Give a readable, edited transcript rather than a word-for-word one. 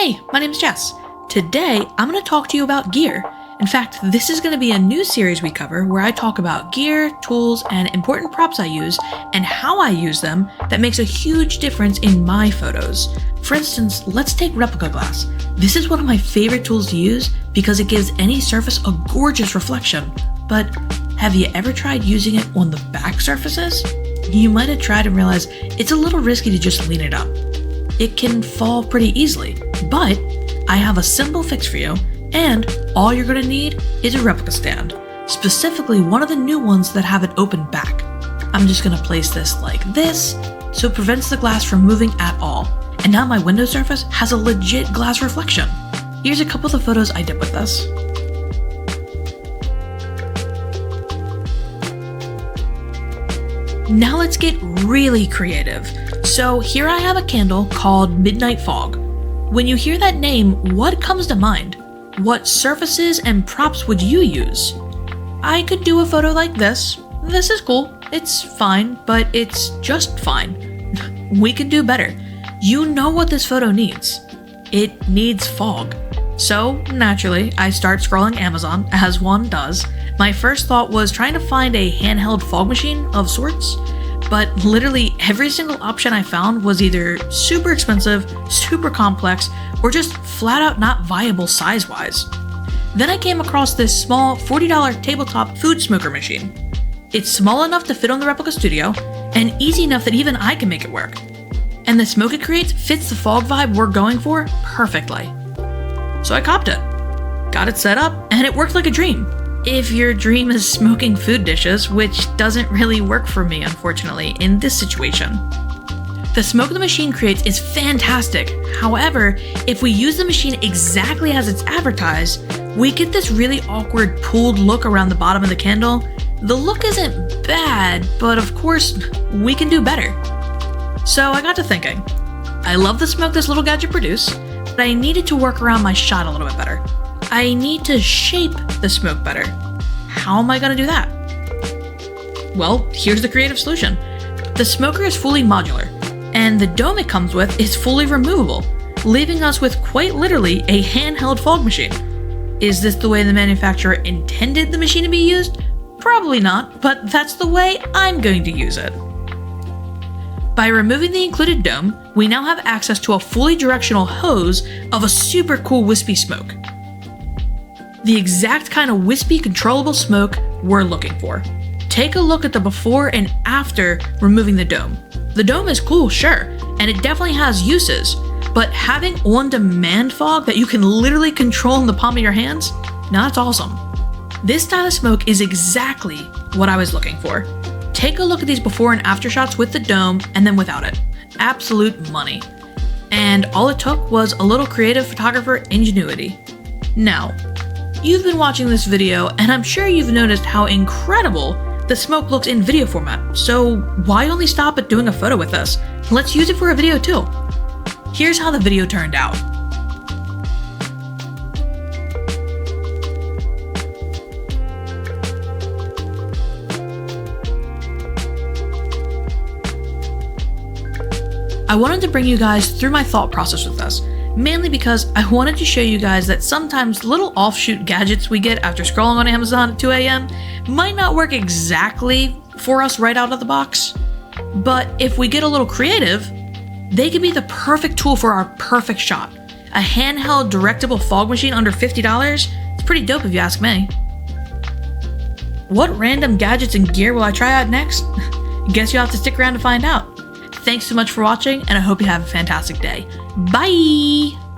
Hey, my name's Jess. Today, I'm going to talk to you about gear. In fact, this is going to be a new series we cover where I talk about gear, tools, and important props I use and how I use them that makes a huge difference in my photos. For instance, let's take Replica Glass. This is one of my favorite tools to use because it gives any surface a gorgeous reflection. But have you ever tried using it on the back surfaces? You might have tried and realized it's a little risky to just lean it up. It can fall pretty easily, but I have a simple fix for you, and all you're going to need is a replica stand, specifically one of the new ones that have an open back. I'm just going to place this like this, so it prevents the glass from moving at all, and now my window surface has a legit glass reflection. Here's a couple of the photos I did with this. Now let's get really creative. So here I have a candle called Midnight Fog. When you hear that name, what comes to mind? What surfaces and props would you use? I could do a photo like this. This is cool. It's fine, but it's just fine. We can do better. You know what this photo needs. It needs fog. So naturally, I start scrolling Amazon, as one does. My first thought was trying to find a handheld fog machine of sorts, but literally every single option I found was either super expensive, super complex, or just flat out not viable size-wise. Then I came across this small $40 tabletop food smoker machine. It's small enough to fit on the Replica Studio, and easy enough that even I can make it work. And the smoke it creates fits the fog vibe we're going for perfectly. So I copped it, got it set up, and it worked like a dream. If your dream is smoking food dishes, which doesn't really work for me, unfortunately, in this situation. The smoke the machine creates is fantastic. However, if we use the machine exactly as it's advertised, we get this really awkward pooled look around the bottom of the candle. The look isn't bad, but of course, we can do better. So I got to thinking, I love the smoke this little gadget produces, but I needed to work around my shot a little bit better. I need to shape the smoke better. How am I going to do that? Well, here's the creative solution. The smoker is fully modular, and the dome it comes with is fully removable, leaving us with quite literally a handheld fog machine. Is this the way the manufacturer intended the machine to be used? Probably not, but that's the way I'm going to use it. By removing the included dome, we now have access to a fully directional hose of a super cool wispy smoke. The exact kind of wispy, controllable smoke we're looking for. Take a look at the before and after removing the dome. The dome is cool, sure, and it definitely has uses, but having on-demand fog that you can literally control in the palm of your hands, now that's awesome. This style of smoke is exactly what I was looking for. Take a look at these before and after shots with the dome and then without it. Absolute money. And all it took was a little creative photographer ingenuity. Now, you've been watching this video, and I'm sure you've noticed how incredible the smoke looks in video format, so why only stop at doing a photo with us? Let's use it for a video too. Here's how the video turned out. I wanted to bring you guys through my thought process with this. Mainly because I wanted to show you guys that sometimes little offshoot gadgets we get after scrolling on Amazon at 2 a.m. might not work exactly for us right out of the box. But if we get a little creative, they can be the perfect tool for our perfect shot. A handheld directable fog machine under $50? It's pretty dope if you ask me. What random gadgets and gear will I try out next? Guess you'll have to stick around to find out. Thanks so much for watching, and I hope you have a fantastic day. Bye!